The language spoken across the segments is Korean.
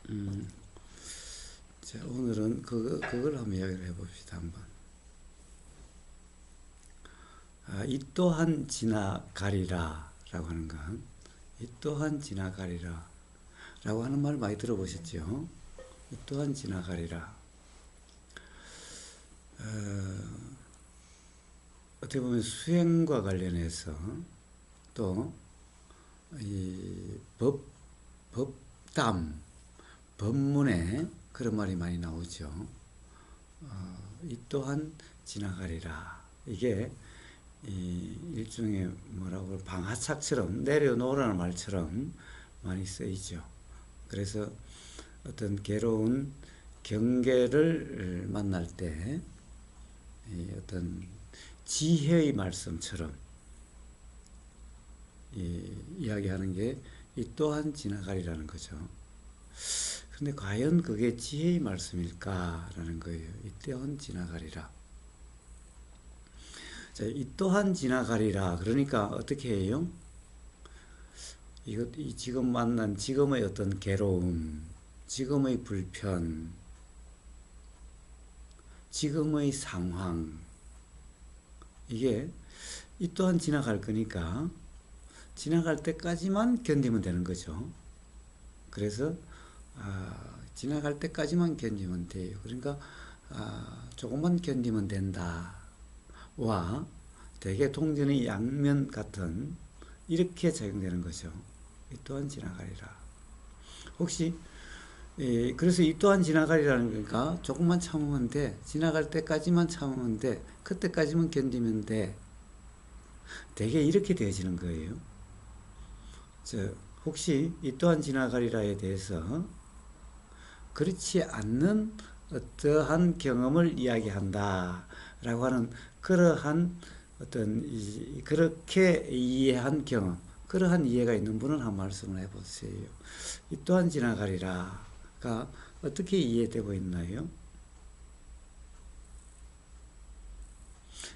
음, 자, 오늘은 그걸 한번 이야기를 해봅시다, 한번. 이 또한 지나가리라 라고 하는 건, 이 또한 지나가리라 라고 하는 말 많이 들어보셨죠? 이 또한 지나가리라. 어떻게 보면 수행과 관련해서 또 이 법담, 법문에 그런 말이 많이 나오죠. 이 또한 지나가리라. 이게 일종의 뭐라고 방아착처럼 내려놓으라는 말처럼 많이 쓰이죠. 그래서 어떤 괴로운 경계를 만날 때 어떤 지혜의 말씀처럼 이야기하는 게 이 또한 지나가리라는 거죠. 근데 과연 그게 지혜의 말씀일까라는 거예요. 이 또한 지나가리라. 자, 이 또한 지나가리라. 그러니까 어떻게 해요? 이 지금 만난 지금의 어떤 괴로움, 지금의 불편, 지금의 상황, 이게 이 또한 지나갈 거니까 지나갈 때까지만 견디면 되는 거죠. 그래서 지나갈 때까지만 견디면 돼요. 그러니까 조금만 견디면 된다. 와 대개 동전의 양면 같은 이렇게 작용되는 거죠. 이 또한 지나가리라. 혹시 그래서 이 또한 지나가리라는 거니까 조금만 참으면 돼. 지나갈 때까지만 참으면 돼. 그때까지만 견디면 돼. 대개 이렇게 되어지는 거예요. 혹시 이 또한 지나가리라에 대해서 그렇지 않는 어떠한 경험을 이야기한다 라고 하는 그러한 어떤 그렇게 이해한 경험, 그러한 이해가 있는 분은 한 말씀을 해보세요. 이 또한 지나가리라가 어떻게 이해되고 있나요?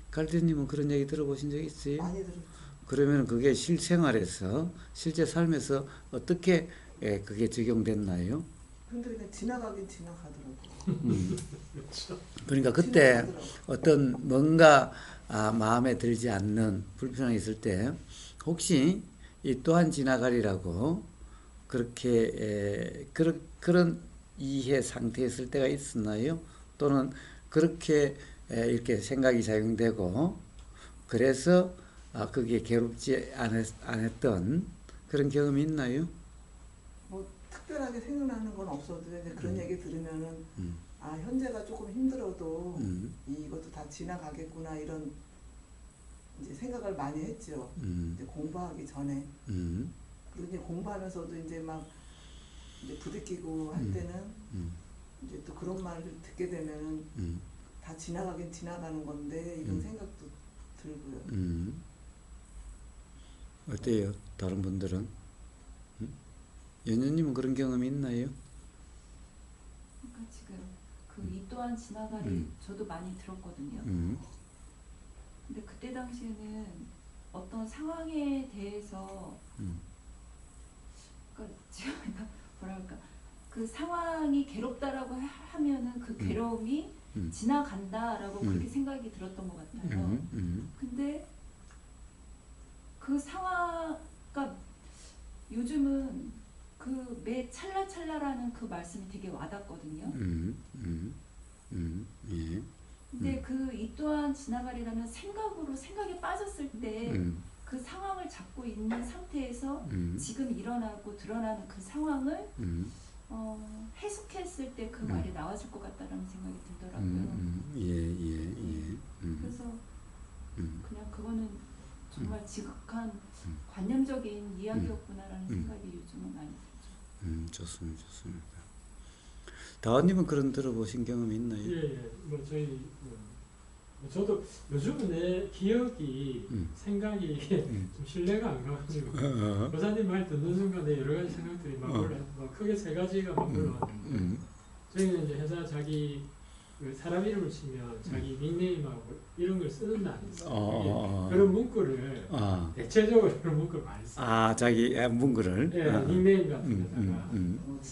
갈대님은 그런 얘기 들어보신 적 있어요? 많이 들었죠. 그러면 그게 실생활에서, 실제 삶에서 어떻게 그게 적용됐나요? 근데 그냥 지나가긴 지나가더라고. 그러니까 그때 어떤 뭔가 마음에 들지 않는 불편함이 있을 때 혹시 이 또한 지나가리라고 그렇게 그런 이해 상태에 있을 때가 있었나요? 또는 그렇게 이렇게 생각이 작용되고 그래서 그게 괴롭지 않았던 그런 경험이 있나요? 뭐 특별하게 생각나는 건 없어도 이제 그런 얘기 들으면은 현재가 조금 힘들어도 이것도 다 지나가겠구나 이런 이제 생각을 많이 했죠. 이제 공부하기 전에. 그리고 이제 공부하면서도 이제 막 이제 부딪히고 할 때는 이제 또 그런 말을 듣게 되면은 다 지나가긴 지나가는 건데 이런 생각도 들고요. 어때요? 다른 분들은? 연녀님은 그런 경험이 있나요? 그러니까 지금 그 이 또한 지나가리 저도 많이 들었거든요. 근데 그때 당시에는 어떤 상황에 대해서 그러니까 제가 뭐랄까 그 상황이 괴롭다라고 하면은 그 괴로움이 지나간다라고 그렇게 생각이 들었던 것 같아요. 근데 그 상황가 요즘은 그 매 찰나찰나라는 그 말씀이 되게 와닿거든요. 예. 근데 그 이 또한 지나가리라는 생각에 빠졌을 때 그 상황을 잡고 있는 상태에서 지금 일어나고 드러나는 그 상황을 해석했을 때 그 말이 나와줄 것 같다는 생각이 들더라고요. 예. 그래서 그냥 그거는 정말 지극한 관념적인 이야기였구나라는 생각이 요즘은 많이 들죠. 좋습니다. 다원님은 그런 들어보신 경험이 있나요? 예. 뭐 저희 저도 요즘은 내 기억이 생각이 이게 좀 신뢰가 안 가가지고 보사님 말 듣는 순간에 여러 가지 생각들이 막 크게 세 가지가 막 올라왔는데 저희는 이제 회사 자기 그 사람 이름을 치면 자기 닉네임하고 이런 걸 쓰는 날이 있어요. 어. 그런 문구를 대체적으로 그런 문구를 많이 써요. 자기 문구를. 닉네임 같은 데다가.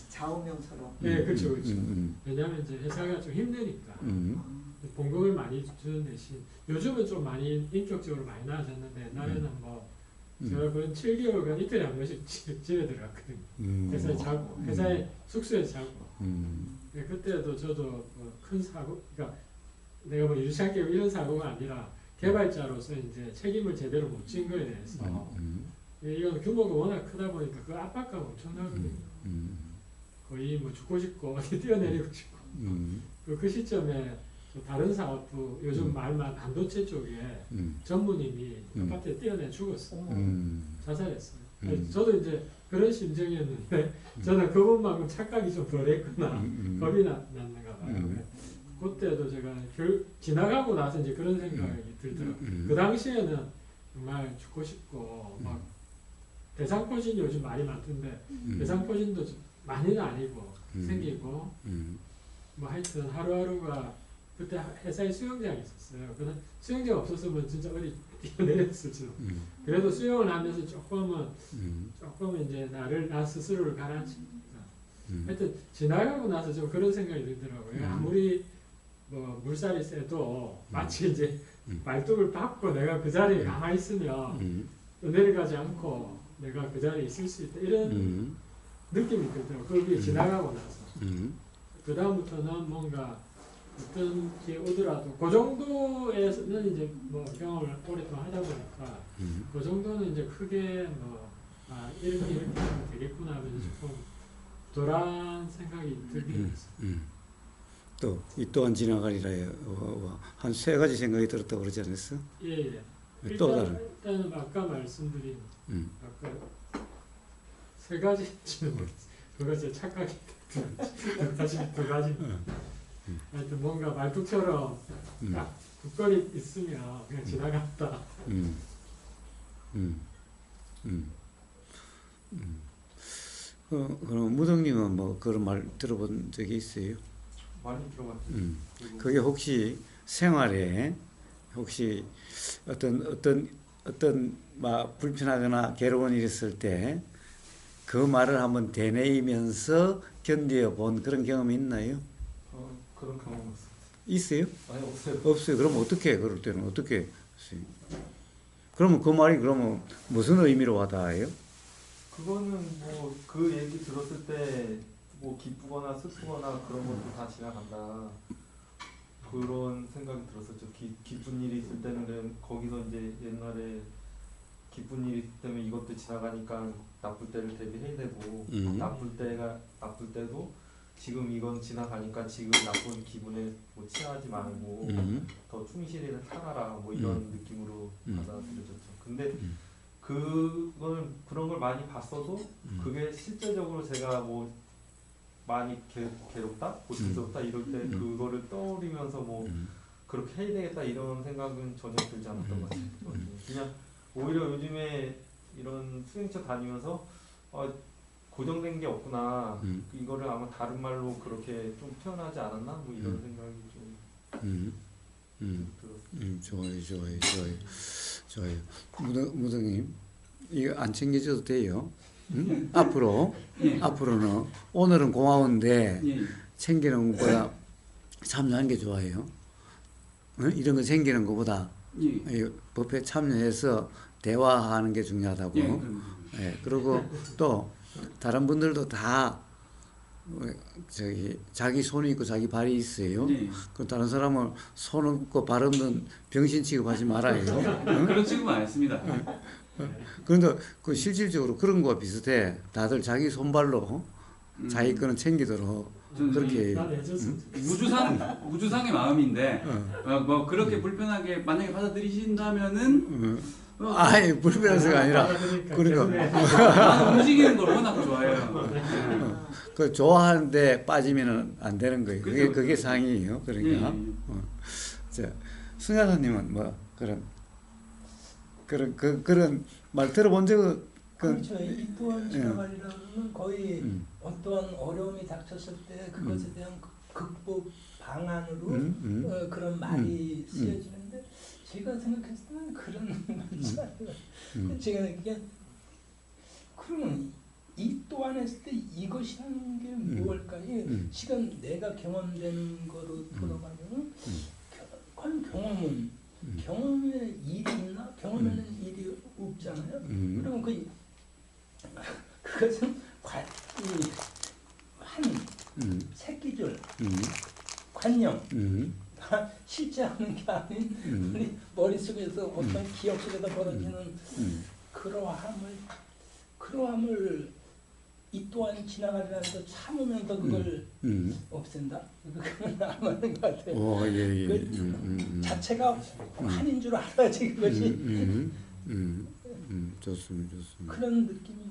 좌우명처럼. 네, 그렇죠, 그렇죠. 왜냐하면 이제 회사가 좀 힘드니까 봉급을 많이 주는 대신 요즘은 좀 많이 인격적으로 많이 나아졌는데 옛날에는 뭐 제가 그런 7개월간 이틀에 한 번씩 집에 들어갔거든요. 회사에 자고, 회사에 숙소에 자고. 그때도 저도 뭐 큰 사고, 그러니까 내가 뭐 유치하게 이런 사고가 아니라 개발자로서 이제 책임을 제대로 못 진 거에 대해서 이건 규모가 워낙 크다 보니까 그 압박감 엄청나거든요. 거의 뭐 죽고 싶고 어디 뛰어내리고 싶고. 그 시점에 다른 사업부 요즘 말만 반도체 쪽에 전무님이 아파트에 뛰어내 죽었어요. 자살했어요. 저도 이제 그런 심정이었는데 저는 그분만큼 착각이 좀 덜했구나. 겁이 났는가 봐요. 그때도 제가 지나가고 나서 이제 그런 생각이 들더라고요. 그 당시에는 정말 죽고 싶고 막 대상포진 요즘 많이 많던데 대상포진도 많이는 아니고 생기고 뭐 하여튼 하루하루가 그때 회사에 수영장이 있었어요. 그래서 수영장 없었으면 진짜 어디 뛰어내렸을지도. 그래도 수영을 하면서 조금은 이제 나 스스로를 가라앉힙니다. 하여튼 지나가고 나서 좀 그런 생각이 들더라고요. 아무리 뭐 물살이 세도 마치 이제 말뚝을 밟고 내가 그 자리에 가만히 있으면 또 내려가지 않고 내가 그 자리에 있을 수 있다 이런 느낌이 들더라고요. 그걸 지나가고 나서. 그 다음부터는 뭔가 어떤 게 오더라도 그 정도에서는 이제 뭐 경험을 오랫동안 하다 보니까 그 정도는 이제 크게 뭐 이렇게 하면 되겠구나 하면서 조금 덜한 생각이 들긴 했어요. 또 이 또한 지나가리라에 한 세 가지 생각이 들었다고 그러지 않았어? 예. 또 다른. 일단은 아까 말씀드린 아까 세 가지쯤 그것이 착각이 두 가지. 하여튼 뭔가 말뚝처럼 딱 국거리 있으면 그냥 지나갔다. 그럼 무덕님은 뭐 그런 말 들어본 적이 있어요? 많이 들어봤죠. 그게 혹시 생활에 혹시 어떤 막 불편하거나 괴로운 일이 있을 때 그 말을 한번 되뇌이면서 견뎌 본 그런 경험이 있나요? 그런 경험 없어요. 있어요? 아니 없어요. 없어요. 그럼 어떻게 그럴 때는 어떻게 했어요? 그러면 그 말이 그러면 무슨 의미로 와닿아요? 그거는 뭐 그 얘기 들었을 때 뭐 기쁘거나 슬프거나 그런 것도 다 지나간다. 그런 생각이 들었었죠. 기쁜 일이 있을 때는 그냥 거기서 이제 옛날에 기쁜 일이 있을 때면 이것도 지나가니까 나쁠 때를 대비해야 되고 나쁠 때도 지금 이건 지나가니까 지금 나쁜 기분에 뭐 취하지 말고 더 충실히 살아라 뭐 이런 느낌으로 받아들여졌죠. 근데 그런 걸 많이 봤어도 그게 실제적으로 제가 뭐 많이 괴롭다, 고통스럽다 이럴 때 그거를 떠올리면서 뭐 그렇게 해야 되겠다 이런 생각은 전혀 들지 않았던 것 같아요. 그냥 오히려 요즘에 이런 수행차 다니면서 고정된 게 없구나. 이거를 아마 다른 말로 그렇게 좀 표현하지 않았나? 뭐 이런 생각이 좀 들었어요. 좋아요. 무등님 이거 안 챙겨줘도 돼요. 응? 앞으로는 오늘은 고마운데 챙기는 것보다 참여하는 게 좋아요. 응? 이런 거 챙기는 것보다 법회 참여해서 대화하는 게 중요하다고. 그리고 또 다른 분들도 다 자기 손이 있고 자기 발이 있어요. 그 다른 사람은 손 없고 발 없는 병신 취급하지 말아요. 응? 그런 취급 안 했습니다. 그런데 그 실질적으로 그런 거와 비슷해. 다들 자기 손발로 자기 거는 챙기도록 그렇게 우주상의 마음인데 뭐 그렇게 불편하게 만약에 받아들이신다면은 아예 불편해서가 아니라 그러니까 움직이는 걸 워낙 좋아해요. 그 좋아하는데 빠지면은 안 되는 거예요. 그게 상이에요. 그러니까 자 승하사님은 뭐 그런 말 들어본 적은 그렇죠. 이 또한 지나가리라는 거의 어떠한 어려움이 닥쳤을 때 그것에 대한 극복 방안으로 그런 말이 쓰여지는데 제가 생각했을 때는 그런 말이 아니라 제가 그게 그러면 이 또한 했을 때 이것이라는 게 무엇일까? 지금 내가 경험되는 거로 돌아가면 과연 경험은 경험에 일이 있나? 경험에는 일이 없잖아요. 그러면 그것은 한 새끼줄 관념 실제 하는 게 아닌 우리 머릿속에서 어떤 기억 속에서 벌어지는 그러함을 이 또한 지나가리라서 참으면서 그걸 없앤다? 그건 안 맞는 것 같아요. 그 자체가 환인 줄 알아야지 그것이. 좋습니다. 그런 느낌이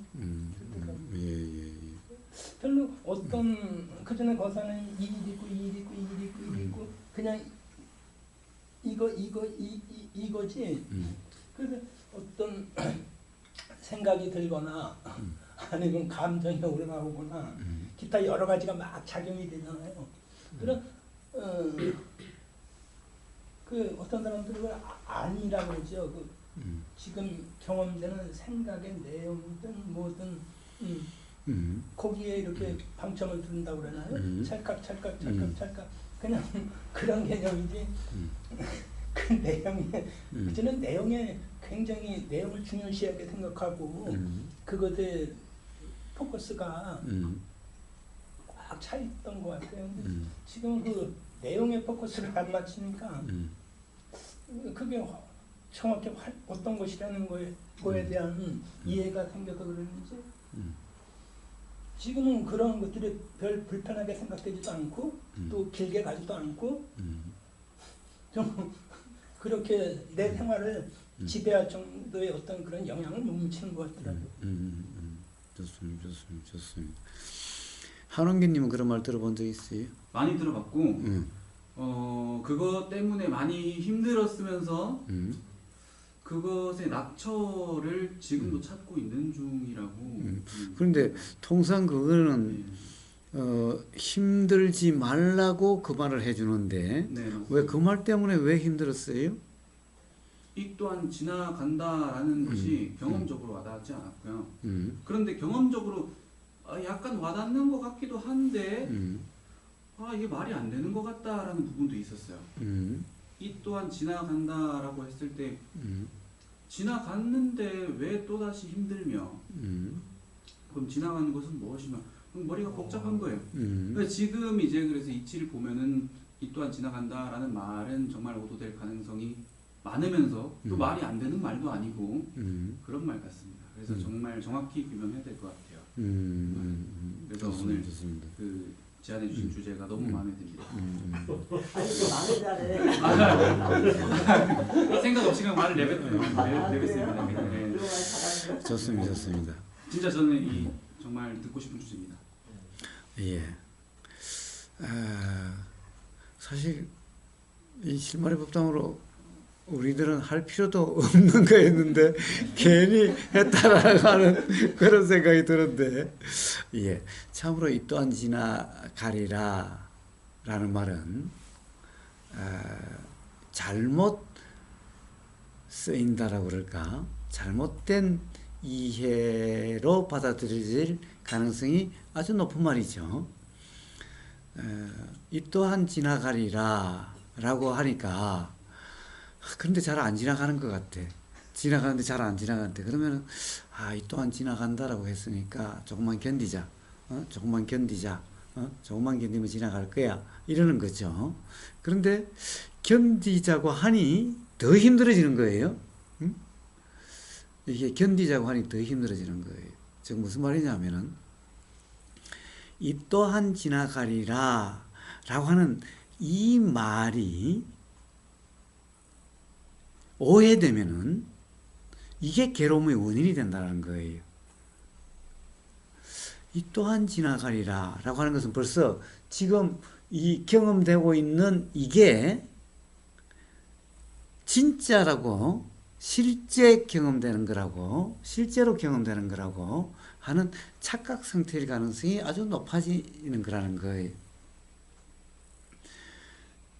별로 어떤 그전에 거사는 이 일이 있고 그냥 이거지. 그래서 어떤 생각이 들거나 아니면 감정이 올라오거나 기타 여러 가지가 막 작용이 되잖아요. 그런 그 어떤 사람들은 그걸 아니라고 그러죠. 지금 경험되는 생각의 내용이든 뭐든 거기에 이렇게 방점을 두른다고 그러나요? 찰칵 그냥 그런 개념이지. 그 내용에 저는 내용에 굉장히 내용을 중요시하게 생각하고 그것에 포커스가 꽉 차 있던 것 같아요. 근데 지금 그 내용에 포커스를 안 맞추니까 그게 정확히 어떤 것이라는 거에 대한 이해가 생겨서 그러는지 지금은 그런 것들이 별 불편하게 생각되지도 않고 또 길게 가지도 않고 좀 그렇게 내 생활을 지배할 정도의 어떤 그런 영향을 못 미치는 것 같더라고요. 좋습니다. 한원기님은 그런 말 들어본 적 있어요? 많이 들어봤고 그것 때문에 많이 힘들었으면서 그것의 낙처를 지금도 찾고 있는 중이라고. 그런데 통상 그거는 힘들지 말라고 그 말을 해주는데 네, 왜 그 말 때문에 왜 힘들었어요? 이 또한 지나간다라는 것이 경험적으로 와닿지 않았고요. 그런데 경험적으로 약간 와닿는 것 같기도 한데 이게 말이 안 되는 것 같다라는 부분도 있었어요. 이 또한 지나간다라고 했을 때 지나갔는데 왜 또다시 힘들며 그럼 지나가는 것은 무엇이며 머리가 복잡한 거예요. 그러니까 지금 이제 그래서 이치를 보면은 이 또한 지나간다라는 말은 정말 오도될 가능성이 많으면서 또 말이 안 되는 말도 아니고 그런 말 같습니다. 그래서 정말 정확히 규명해야 될 것 같아요. 그래서 오늘 좋습니다. 그 제안해 주신 주제가 너무 마음에 듭니다. 아니 또 마음에 잘해. 생각 없이 그냥 말을 내뱉습니다. 네. 좋습니다. 진짜 저는 이 정말 듣고 싶은 주제입니다. 예. 사실 이 실마리 법당으로 우리들은 할 필요도 없는 거였는데 괜히 했다라고 하는 그런 생각이 드는데 예. 참으로 이 또한 지나가리라 라는 말은 잘못 쓰인다라고 그럴까? 잘못된 이해로 받아들여질 가능성이 아주 높은 말이죠. 이 또한 지나가리라 라고 하니까 그런데 잘 안 지나가는 것 같아. 지나가는데 잘 안 지나가는데 그러면은 이 또한 지나간다라고 했으니까 조금만 견디자. 조금만 견디자. 조금만 견디면 지나갈 거야. 이러는 거죠. 그런데 견디자고 하니 더 힘들어지는 거예요. 이게 견디자고 하니 더 힘들어지는 거예요. 즉 무슨 말이냐면은 이 또한 지나가리라 라고 하는 이 말이 오해되면은 이게 괴로움의 원인이 된다는 거예요. 이 또한 지나가리라 라고 하는 것은 벌써 지금 이 경험되고 있는 이게 진짜라고 실제 경험되는 거라고 실제로 경험되는 거라고 하는 착각 상태일 가능성이 아주 높아지는 거라는 거예요.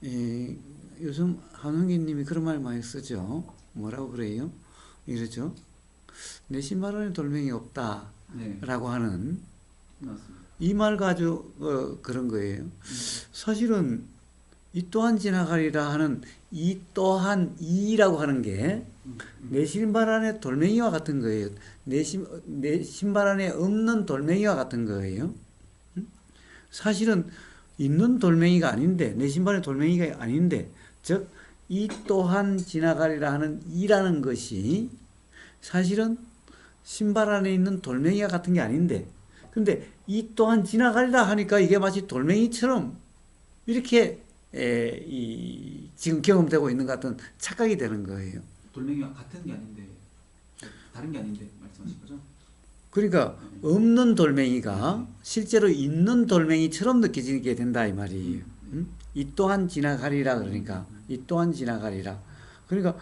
요즘 한웅기님이 그런 말 많이 쓰죠. 뭐라고 그래요? 이러죠. 내 신발 안에 돌멩이 없다라고 네, 하는 맞습니다. 이 말 가지고 그런 거예요. 사실은 이 또한 지나가리라 하는 이 또한 이라고 하는 게 내 신발 안에 돌멩이와 같은 거예요. 내 신발 안에 없는 돌멩이와 같은 거예요. 사실은 있는 돌멩이가 아닌데, 내 신발에 돌멩이가 아닌데, 즉 이 또한 지나가리라 하는 이라는 것이 사실은 신발 안에 있는 돌멩이와 같은 게 아닌데, 근데 이 또한 지나가리라 하니까 이게 마치 돌멩이처럼 이렇게 지금 경험되고 있는 것 같은 착각이 되는 거예요. 돌멩이와 같은 게 아닌데 다른 게 아닌데 말씀하신 거죠? 그러니까 없는 돌멩이가 실제로 있는 돌멩이처럼 느껴지게 된다 이 말이에요. 이 또한 지나가리라 그러니까 이 또한 지나가리라. 그러니까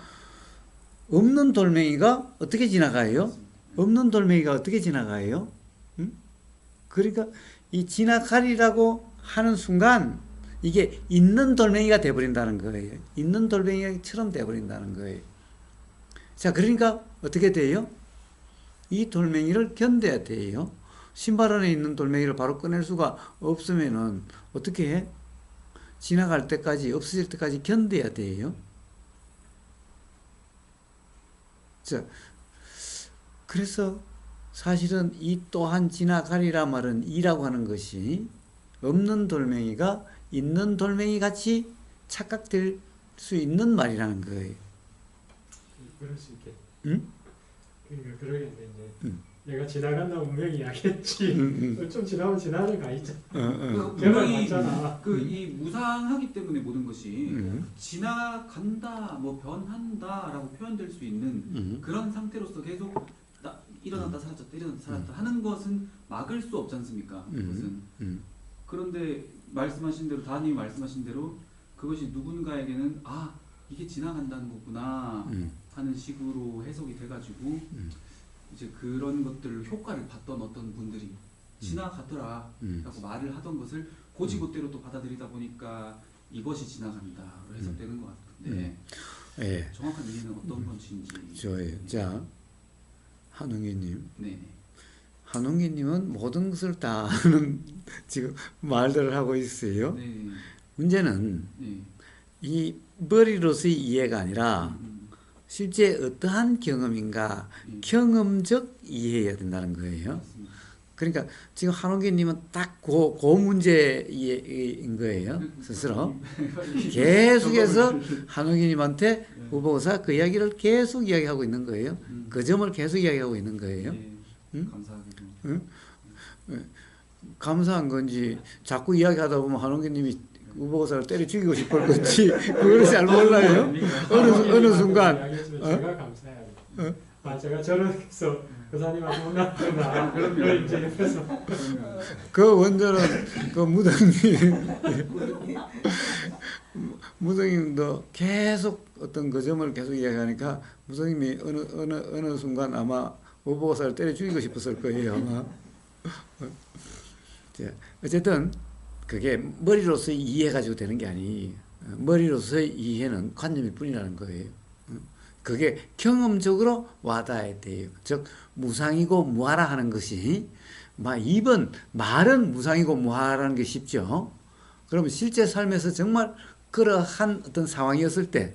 없는 돌멩이가 어떻게 지나가요? 없는 돌멩이가 어떻게 지나가요? 그러니까 이 지나가리라고 하는 순간 이게 있는 돌멩이가 돼버린다는 거예요. 있는 돌멩이처럼 돼버린다는 거예요. 자, 그러니까 어떻게 돼요? 이 돌멩이를 견뎌야 돼요. 신발 안에 있는 돌멩이를 바로 꺼낼 수가 없으면은 어떻게 해? 지나갈 때까지, 없어질 때까지 견뎌야 돼요. 자, 그래서 사실은 이 또한 지나가리라 말은 이라고 하는 것이 없는 돌멩이가 있는 돌멩이 같이 착각될 수 있는 말이라는 거예요. 그럴 수 있겠. 응? 그러니까 그러겠네 이제. 응. 내가 지나간다고 분명히 이야기했지. 좀 지나면 지나는 가 있잖아. 분명히 맞잖아. 이 무상하기 때문에 모든 것이 지나간다, 뭐 변한다라고 표현될 수 있는 그런 상태로서 계속 일어났다 사라졌다 일어났다 사라졌다 하는 것은 막을 수 없지 않습니까? 그것은. 그런데 말씀하신 대로 다님이 말씀하신 대로 그것이 누군가에게는 아 이게 지나간다는 거구나 하는 식으로 해석이 돼가지고 이제 그런 것들을 효과를 봤던 어떤 분들이 지나가더라 라고 말을 하던 것을 고지고대로 또 받아들이다 보니까 이것이 지나간다로 해석되는 것 같은데 예. 정확한 이해는 어떤 것인지. 좋아요. 자, 한웅기님. 네. 한웅기님은 모든 것을 다 하는 지금 말들을 하고 있어요. 네. 문제는 네. 이 머리로서의 이해가 아니라 실제 어떠한 경험인가 경험적 이해해야 된다는 거예요. 맞습니다. 그러니까 지금 한웅기님은 딱 그 문제인 거예요. 스스로. 계속해서 한웅기님한테 우보사 그 이야기를 계속 이야기하고 있는 거예요. 그 점을 계속 이야기하고 있는 거예요. 네. 응? 감사하게도. 응? 감사한 건지 자꾸 이야기하다 보면 한웅기님이 우보사를 때려 죽이고 싶을 건지 그걸 잘 몰라요. 어느 순간 제가 감사해요. 아 제가 저렇게서 교사님한테 혼났구나. 그걸 이제 옆에서 그 원조는 그 무성님도 계속 어떤 그 점을 계속 이야기하니까 무성님이 어느 순간 아마 우보사를 때려 죽이고 싶었을 거예요. 아마. 어쨌든 그게 머리로서의 이해가지고 되는 게 아니. 머리로서의 이해는 관념일 뿐이라는 거예요. 그게 경험적으로 와닿아야 돼요. 즉 무상이고 무하라 하는 것이 이번 말은 무상이고 무하라는 게 쉽죠. 그러면 실제 삶에서 정말 그러한 어떤 상황이었을 때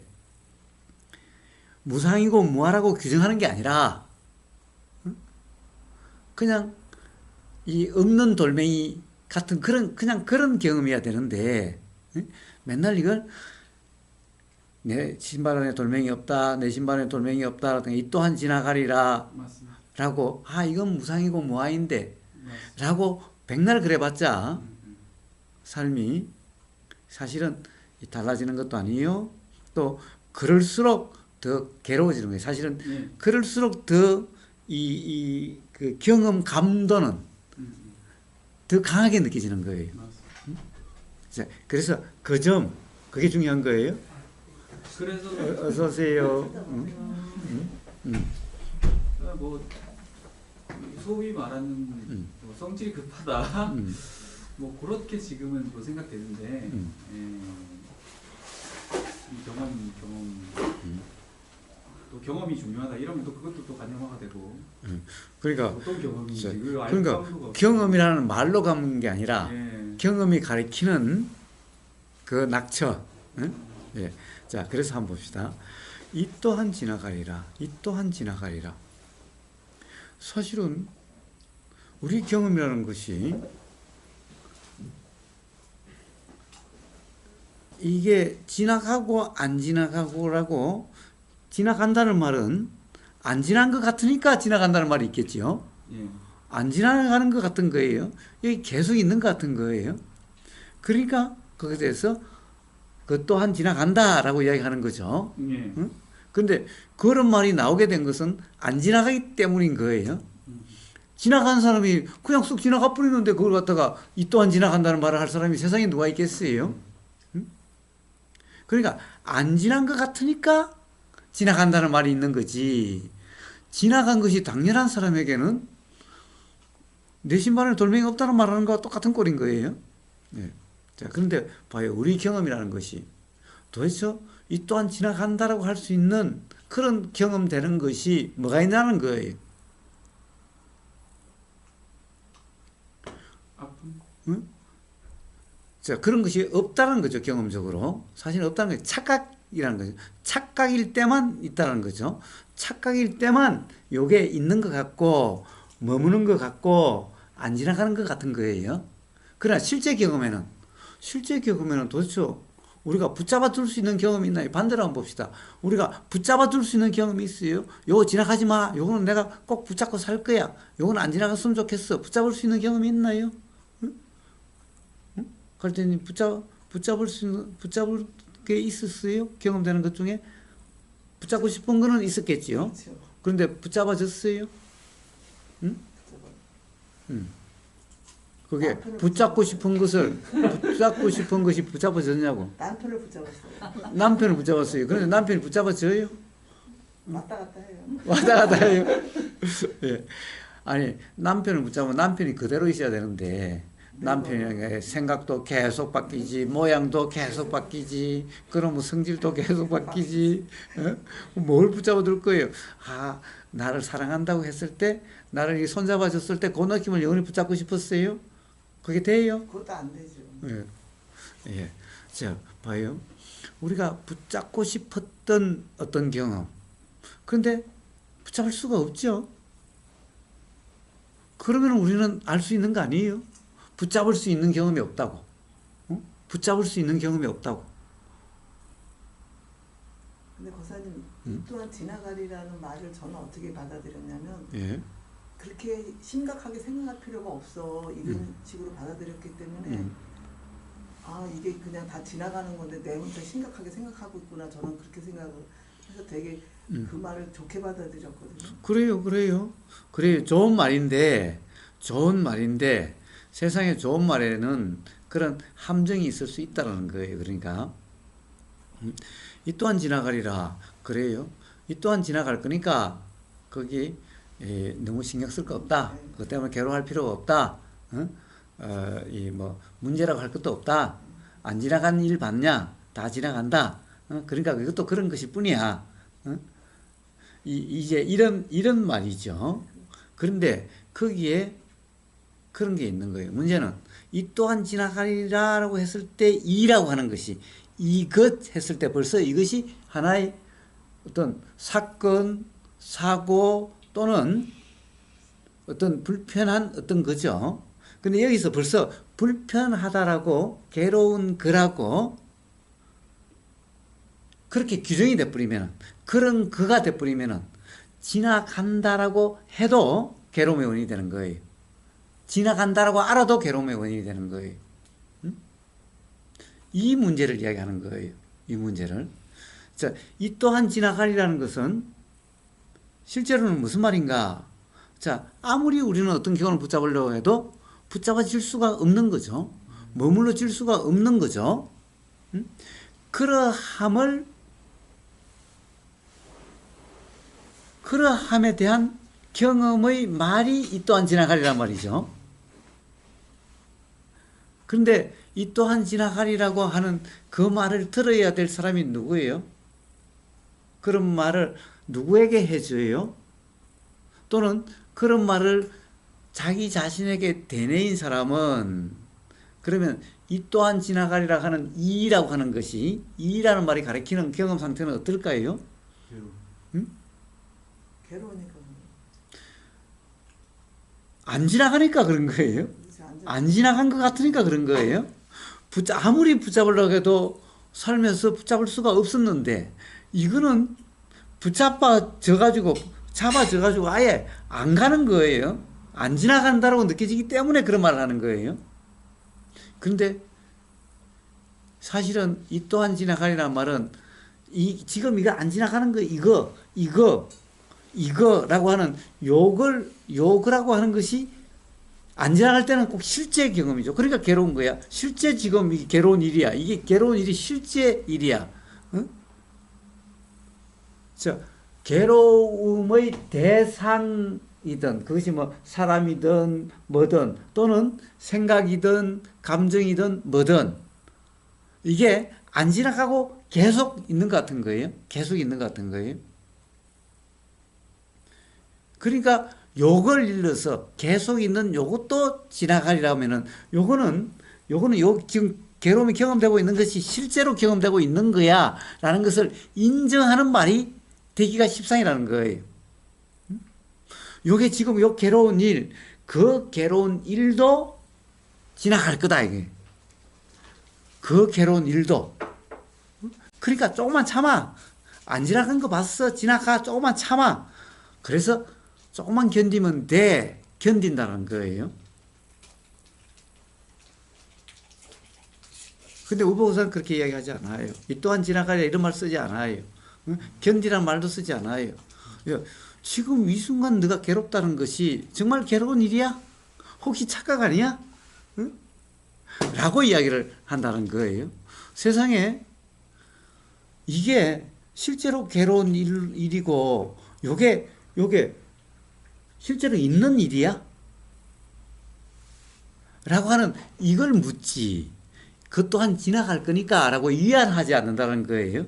무상이고 무하라고 규정하는 게 아니라 그냥 이 없는 돌멩이 같은 그냥 그런 경험이어야 되는데 맨날 이걸 내 신발 안에 돌멩이 없다, 내 신발 안에 돌멩이 없다, 이 또한 지나가리라 맞습니다. 라고 이건 무상이고 무아인데 라고 백날 그래봤자 삶이 사실은 달라지는 것도 아니에요. 또 그럴수록 더 괴로워지는 거예요. 사실은 네. 그럴수록 더 그 경험 감도는 더 강하게 느껴지는 거예요. 자, 그래서 그 점, 그게 중요한 거예요. 그래서 어서 오세요. 뭐 소위 말하는 뭐 성질이 급하다 뭐 그렇게 지금은 또 생각되는데 경험 또 경험이 중요하다 이러면 또 그것도 또 가념화가 되고 그러니까 어떤 경험인지 자, 그걸 알 그러니까 방법이 없어요. 경험이라는 말로 가는 게 아니라 예. 경험이 가리키는 그 낙처. 응? 예. 자, 그래서 한번 봅시다. 이 또한 지나가리라. 이 또한 지나가리라. 사실은 우리 경험이라는 것이 이게 지나가고 안 지나가고라고 지나간다는 말은 안 지난 것 같으니까 지나간다는 말이 있겠지요. 예. 안 지나가는 것 같은 거예요. 여기 계속 있는 것 같은 거예요. 그러니까 거기에 대해서 그 또한 지나간다라고 이야기하는 거죠. 예. 응? 근데 그런 말이 나오게 된 것은 안 지나가기 때문인 거예요. 지나간 사람이 그냥 쑥 지나가 버리는데 그걸 갖다가 이 또한 지나간다는 말을 할 사람이 세상에 누가 있겠어요? 응? 그러니까 안 지난 것 같으니까 지나간다는 말이 있는 거지. 지나간 것이 당연한 사람에게는 내 신발에 돌멩이 없다는 말하는 거와 똑같은 꼴인 거예요. 네. 자, 그런데 봐요. 우리 경험이라는 것이 도대체 이 또한 지나간다라고 할 수 있는 그런 경험되는 것이 뭐가 있냐는 거예요. 아픔. 응? 자, 그런 것이 없다는 거죠. 경험적으로. 사실 없다는 게 착각이라는 거죠. 착각일 때만 있다는 거죠. 착각일 때만 요게 있는 것 같고 머무는 것 같고 안 지나가는 것 같은 거예요. 그러나 실제 경험에는 도대체 우리가 붙잡아 둘 수 있는 경험이 있나요? 반대로 한번 봅시다. 우리가 붙잡아 둘 수 있는 경험이 있어요? 요거 지나가지 마. 요거는 내가 꼭 붙잡고 살 거야. 요거는 안 지나갔으면 좋겠어. 붙잡을 수 있는 경험이 있나요? 응? 응? 갈대님 붙잡을 게 있었어요? 경험되는 것 중에? 붙잡고 싶은 거는 있었겠지요? 그렇죠. 그런데 붙잡아졌어요? 응? 그게 붙잡고 싶은 것이 붙잡아졌냐고. 남편을 붙잡았어요. 남편을 붙잡았어요. 그런데 남편이 붙잡아져요? 왔다 갔다 해요. 왔다 갔다 해요. 예. 아니, 남편을 붙잡으면 남편이 그대로 있어야 되는데, 남편의 생각도 계속 바뀌지, 모양도 계속 바뀌지, 그러면 성질도 계속 바뀌지, 뭘 붙잡아 둘 거예요? 아, 나를 사랑한다고 했을 때, 나를 손잡아 줬을 때, 그 느낌을 영원히 붙잡고 싶었어요? 그게 돼요? 그것도 안 되죠. 예. 예. 자, 봐요. 우리가 붙잡고 싶었던 어떤 경험. 그런데 붙잡을 수가 없죠. 그러면 우리는 알 수 있는 거 아니에요? 붙잡을 수 있는 경험이 없다고. 붙잡을 수 있는 경험이 없다고. 근데 고사님 이 또한 지나가리라는 말을 저는 어떻게 받아들였냐면 예. 그렇게 심각하게 생각할 필요가 없어 이런 식으로 받아들였기 때문에 아 이게 그냥 다 지나가는 건데 내 혼자 심각하게 생각하고 있구나 저는 그렇게 생각을 해서 되게 그 말을 좋게 받아들였거든요. 그래요. 좋은 말인데 세상에 좋은 말에는 그런 함정이 있을 수 있다는 거예요. 그러니까 이 또한 지나가리라. 그래요. 이 또한 지나갈 거니까 거기 너무 신경 쓸 거 없다. 그것 때문에 괴로워할 필요가 없다. 이 뭐 문제라고 할 것도 없다. 안 지나간 일 봤냐? 다 지나간다. 그러니까 그것도 그런 것일 뿐이야. 이제 이런 말이죠. 그런데 거기에 그런 게 있는 거예요. 문제는 이 또한 지나가리라라고 했을 때 이라고 하는 것이 이것 했을 때 벌써 이것이 하나의 어떤 사건, 사고 또는 어떤 불편한 어떤 거죠. 근데 여기서 벌써 불편하다라고 괴로운 거라고 그렇게 규정이 돼버리면 그런 거가 돼버리면 지나간다라고 해도 괴로움의 원인이 되는 거예요. 지나간다라고 알아도 괴로움의 원인이 되는 거예요. 이 문제를 이야기하는 거예요. 이 문제를. 자, 이 또한 지나가리라는 것은 실제로는 무슨 말인가? 자, 아무리 우리는 어떤 경험을 붙잡으려고 해도 붙잡아질 수가 없는 거죠. 머물러질 수가 없는 거죠. 그러함에 대한 경험의 말이 이 또한 지나가리란 말이죠. 그런데 이 또한 지나가리라고 하는 그 말을 들어야 될 사람이 누구예요? 그런 말을 누구에게 해줘요? 또는 그런 말을 자기 자신에게 되뇌인 사람은 그러면 이 또한 지나가리라 하는 이라고 하는 것이 이라는 말이 가리키는 경험 상태는 어떨까요? 괴로우니까. 안 지나가니까 그런 거예요. 안 지나간 것 같으니까 그런 거예요. 아무리 붙잡으려고 해도 살면서 붙잡을 수가 없었는데 이거는 잡아져가지고 아예 안 가는 거예요. 안 지나간다라고 느껴지기 때문에 그런 말을 하는 거예요. 그런데 사실은 이 또한 지나가리라는 말은 지금 이거 안 지나가는 거 이거라고 하는 요거라고 하는 것이 안 지나갈 때는 꼭 실제 경험이죠. 그러니까 괴로운 거야. 실제 지금 이게 괴로운 일이야. 이게 괴로운 일이 실제 일이야. 응? 괴로움의 대상이든 그것이 뭐 사람이든 뭐든 또는 생각이든 감정이든 뭐든 이게 안 지나가고 계속 있는 것 같은 거예요. 계속 있는 것 같은 거예요. 그러니까 요걸 일러서 계속 있는 요것도 지나가리라면은 요거는 지금 괴로움이 경험되고 있는 것이 실제로 경험되고 있는 거야 라는 것을 인정하는 말이 되기가 십상이라는 거예요. 요게 지금 요 괴로운 일, 그 괴로운 일도 지나갈 거다 이게. 그 괴로운 일도. 그러니까 조금만 참아. 안 지나간 거 봤어. 지나가. 조금만 참아. 그래서 조금만 견디면 돼. 견딘다는 거예요. 근데 우보우사는 그렇게 이야기하지 않아요. 이 또한 지나가랴 이런 말 쓰지 않아요. 견디란 말도 쓰지 않아요. 지금 이 순간 네가 괴롭다는 것이 정말 괴로운 일이야? 혹시 착각 아니야? 응? 라고 이야기를 한다는 거예요. 세상에 이게 실제로 괴로운 일이고 요게 실제로 있는 일이야? 라고 하는 이걸 묻지. 그 또한 지나갈 거니까 라고 위안하지 않는다는 거예요.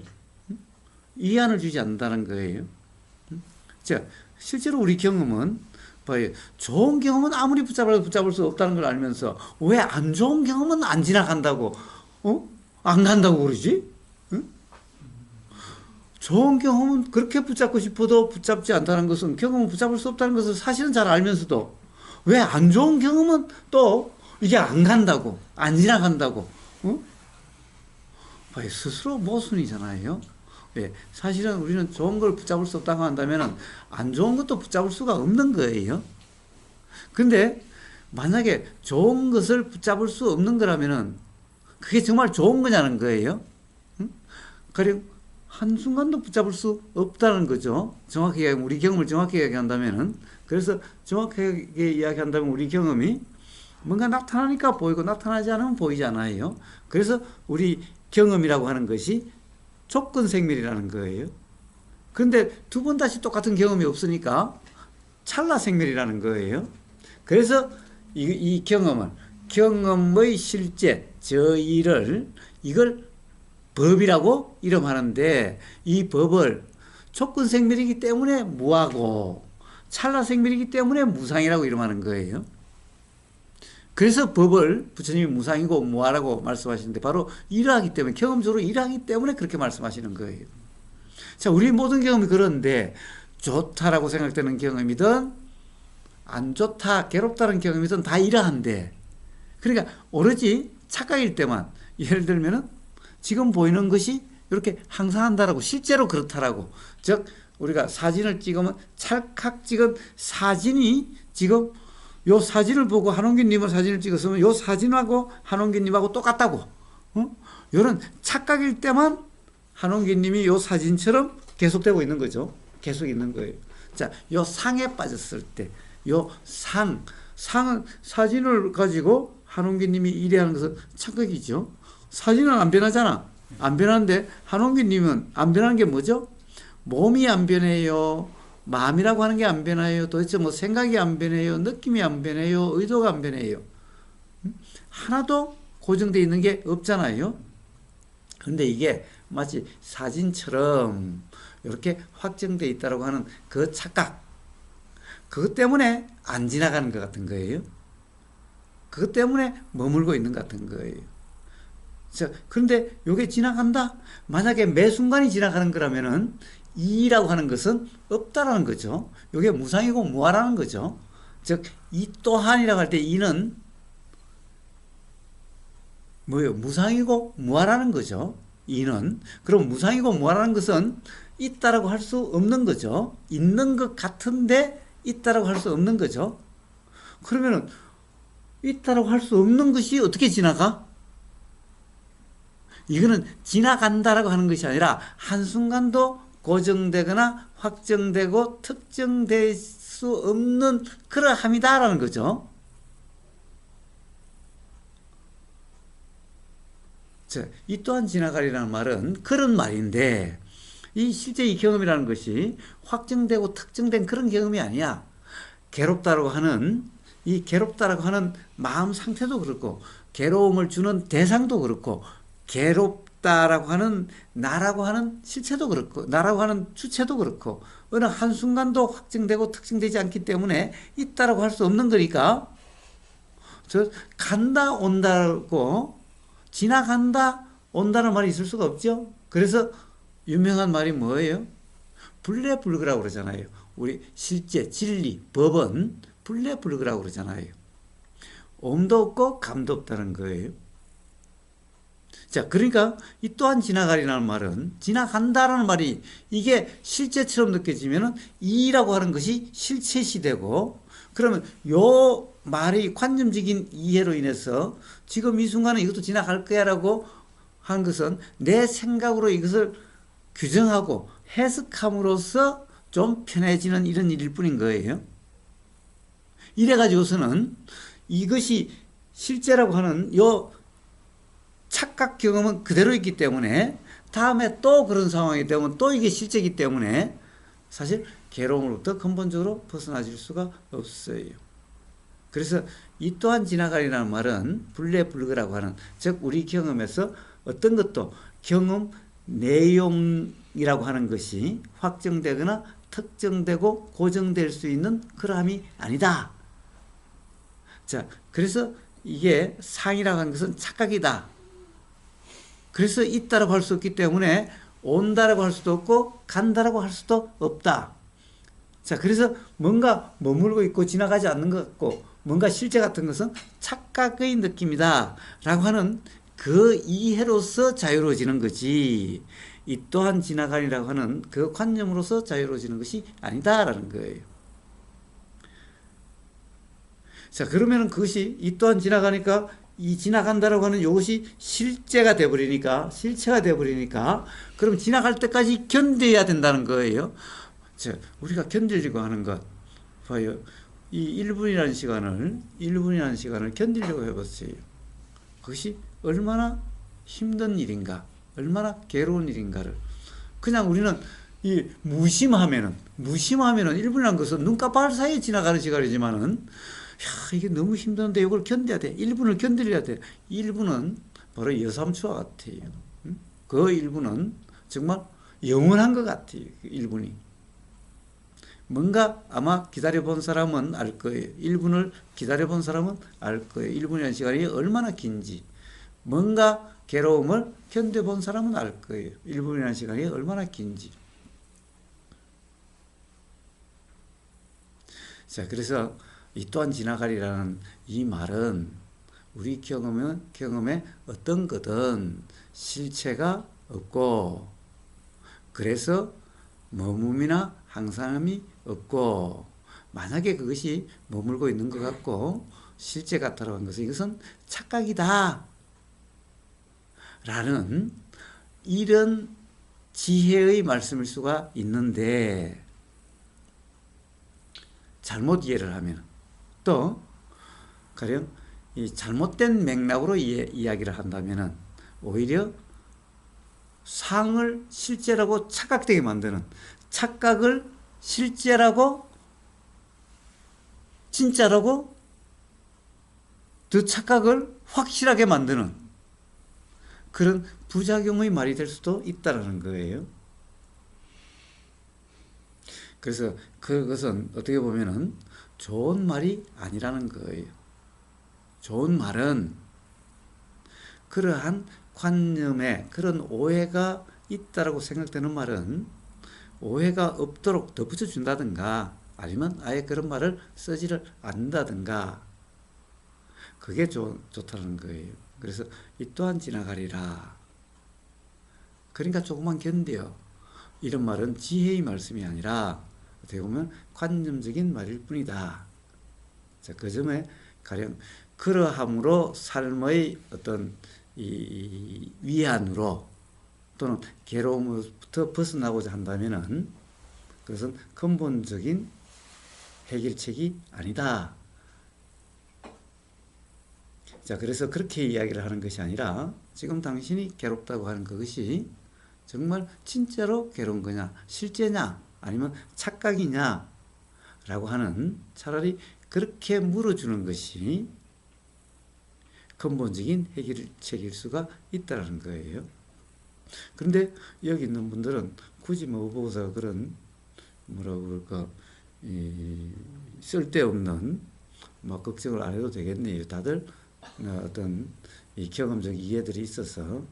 위안을 주지 않는다는 거예요. 자, 실제로 우리 경험은 봐요. 좋은 경험은 아무리 붙잡을 수 없다는 걸 알면서 왜 안 좋은 경험은 안 지나간다고 안 간다고 그러지? 응? 좋은 경험은 그렇게 붙잡고 싶어도 붙잡지 않다는 것은 경험은 붙잡을 수 없다는 것을 사실은 잘 알면서도 왜 안 좋은 경험은 또 이게 안 간다고 안 지나간다고 봐요. 스스로 모순이잖아요. 예, 사실은 우리는 좋은 걸 붙잡을 수 없다고 한다면 안 좋은 것도 붙잡을 수가 없는 거예요. 근데 만약에 좋은 것을 붙잡을 수 없는 거라면 그게 정말 좋은 거냐는 거예요. 가령 한순간도 붙잡을 수 없다는 거죠. 정확히 우리 경험을 정확히 이야기한다면 그래서 정확하게 이야기한다면 우리 경험이 뭔가 나타나니까 보이고 나타나지 않으면 보이지 않아요. 그래서 우리 경험이라고 하는 것이 조건 생멸이라는 거예요. 그런데 두 번 다시 똑같은 경험이 없으니까 찰나 생멸이라는 거예요. 그래서 이 경험의 실제, 이걸 법이라고 이름하는데 이 법을 조건 생멸이기 때문에 무하고 찰나 생멸이기 때문에 무상이라고 이름하는 거예요. 그래서 법을 부처님이 무상이고 무하라고 말씀하시는데 바로 이러하기 때문에 경험적으로 이러하기 때문에 그렇게 말씀하시는 거예요. 자, 우리 모든 경험이 그런데 좋다라고 생각되는 경험이든 안 좋다, 괴롭다는 경험이든 다 이러한데 그러니까 오로지 착각일 때만 예를 들면은 지금 보이는 것이 이렇게 항상 한다라고 실제로 그렇다라고 즉 우리가 사진을 찍으면 찰칵 찍은 사진이 지금 요 사진을 보고 한홍기님의 사진을 찍었으면 요 사진하고 한홍기님하고 똑같다고 요런 착각일 때만 한홍기님이 요 사진처럼 계속되고 있는 거죠. 계속 있는 거예요. 자, 요 상에 빠졌을 때 요 상은 사진을 가지고 한홍기님이 이래하는 것은 착각이죠. 사진은 안 변하잖아. 안 변하는데 한홍기님은 안 변하는 게 뭐죠? 몸이 안 변해요. 마음이라고 하는 게 안 변해요. 도대체 뭐 생각이 안 변해요. 느낌이 안 변해요. 의도가 안 변해요. 하나도 고정되어 있는 게 없잖아요. 그런데 이게 마치 사진처럼 이렇게 확정되어 있다고 하는 그 착각, 그것 때문에 안 지나가는 것 같은 거예요. 그것 때문에 머물고 있는 것 같은 거예요. 자, 그런데 이게 지나간다? 만약에 매 순간이 지나가는 거라면은 이라고 하는 것은 없다라는 거죠. 이게 무상이고 무아라는 거죠. 즉, 이 또한이라고 할 때 이는 뭐예요? 무상이고 무아라는 거죠. 이는. 그럼 무상이고 무아라는 것은 있다라고 할 수 없는 거죠. 있는 것 같은데 있다라고 할 수 없는 거죠. 그러면은 있다라고 할 수 없는 것이 어떻게 지나가? 이거는 지나간다라고 하는 것이 아니라 한순간도 고정되거나 확정되고 특정될 수 없는 그러함이다라는 거죠. 자, 이 또한 지나가리라는 말은 그런 말인데, 이 실제 이 경험이라는 것이 확정되고 특정된 그런 경험이 아니야. 괴롭다라고 하는, 이 괴롭다라고 하는 마음 상태도 그렇고, 괴로움을 주는 대상도 그렇고, 괴롭다라고 하는 나라고 하는 실체도 그렇고, 나라고 하는 주체도 그렇고, 어느 한순간도 확정되고 특정되지 않기 때문에 있다라고 할 수 없는 거니까, 간다, 온다고, 지나간다, 온다는 말이 있을 수가 없죠. 그래서 유명한 말이 뭐예요? 불례불거라고 그러잖아요. 우리 실제, 진리, 법은 불례불거라고 그러잖아요. 옴도 없고 감도 없다는 거예요. 자, 그러니까 이 또한 지나가리라는 말은, 지나간다라는 말이 이게 실제처럼 느껴지면은 이라고 하는 것이 실체시 되고, 그러면 요 말의 관념적인 이해로 인해서 지금 이 순간은 이것도 지나갈 거야 라고 하는 것은 내 생각으로 이것을 규정하고 해석함으로써 좀 편해지는 이런 일일 뿐인 거예요. 이래가지고서는 이것이 실제라고 하는 요 착각 경험은 그대로 있기 때문에 다음에 또 그런 상황이 되면 또 이게 실제이기 때문에 사실 괴로움으로부터 근본적으로 벗어나질 수가 없어요. 그래서 이 또한 지나가리라는 말은 불례불거라고 하는, 즉 우리 경험에서 어떤 것도 경험 내용이라고 하는 것이 확정되거나 특정되고 고정될 수 있는 그러함이 아니다. 자, 그래서 이게 상이라고 하는 것은 착각이다. 그래서 있다라고 할 수 없기 때문에 온다라고 할 수도 없고 간다라고 할 수도 없다. 자, 그래서 뭔가 머물고 있고 지나가지 않는 것 같고 뭔가 실제 같은 것은 착각의 느낌이다 라고 하는 그 이해로서 자유로워지는 거지, 이 또한 지나가리라고 하는 그 관념으로서 자유로워지는 것이 아니다라는 거예요. 자, 그러면 그것이 이 또한 지나가니까 이 지나간다라고 하는 이것이 실제가 되어버리니까, 실체가 되어버리니까, 그럼 지나갈 때까지 견뎌야 된다는 거예요. 자, 우리가 견디려고 하는 것, 봐요. 이 1분이라는 시간을 견디려고 해봤어요. 그것이 얼마나 힘든 일인가, 얼마나 괴로운 일인가를. 그냥 우리는 이 무심하면은 1분이라는 것은 눈 깜빡할 사이에 지나가는 시간이지만은, 야, 이게 너무 힘드는데 이걸 견뎌야 돼. 1분을 견디려야 돼. 1분은 바로 여삼추와 같아요. 그 1분은 정말 영원한 것 같아요. 1분이. 뭔가 아마 기다려본 사람은 알 거예요. 1분을 기다려본 사람은 알 거예요. 1분이라는 시간이 얼마나 긴지. 뭔가 괴로움을 견뎌본 사람은 알 거예요. 1분이라는 시간이 얼마나 긴지. 자, 그래서 이 또한 지나가리라는 이 말은 우리 경험에 어떤 거든 실체가 없고, 그래서 머뭅이나 항상함이 없고, 만약에 그것이 머물고 있는 것 같고 실제 같다라고 하는 것은 이것은 착각이다 라는 이런 지혜의 말씀일 수가 있는데, 잘못 이해를 하면, 또 가령 이 잘못된 맥락으로 이야기를 한다면은 오히려 상을 실제라고 착각되게 만드는, 착각을 실제라고 진짜라고, 그 착각을 확실하게 만드는 그런 부작용의 말이 될 수도 있다라는 거예요. 그래서 그것은 어떻게 보면은 좋은 말이 아니라는 거예요. 좋은 말은 그러한 관념에 그런 오해가 있다라고 생각되는 말은 오해가 없도록 덧붙여 준다든가 아니면 아예 그런 말을 쓰지를 않는다든가 그게 좋다는 거예요. 그래서 이 또한 지나가리라. 그러니까 조금만 견뎌. 이런 말은 지혜의 말씀이 아니라 어떻게 보면 관념적인 말일 뿐이다. 자, 그 점에 가령 그러함으로 삶의 어떤 이 위안으로 또는 괴로움부터 벗어나고자 한다면은 그것은 근본적인 해결책이 아니다. 자, 그래서 그렇게 이야기를 하는 것이 아니라 지금 당신이 괴롭다고 하는 그것이 정말 진짜로 괴로운 거냐, 실제냐, 아니면 착각이냐 라고 하는 차라리 그렇게 물어주는 것이 근본적인 해결책일 수가 있다는 거예요. 그런데 여기 있는 분들은 굳이 뭐 보고서 그런 뭐라고 그럴까 쓸데없는 뭐 걱정을 안 해도 되겠네요. 다들 어떤 이 경험적 이해들이 있어서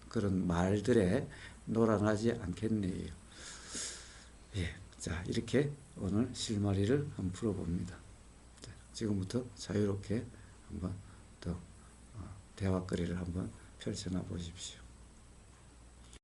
그런 말들에 놀아나지 않겠네요. 예, 자 이렇게 오늘 실마리를 한번 풀어봅니다. 자, 지금부터 자유롭게 한번 더 대화거리를 한번 펼쳐나 보십시오.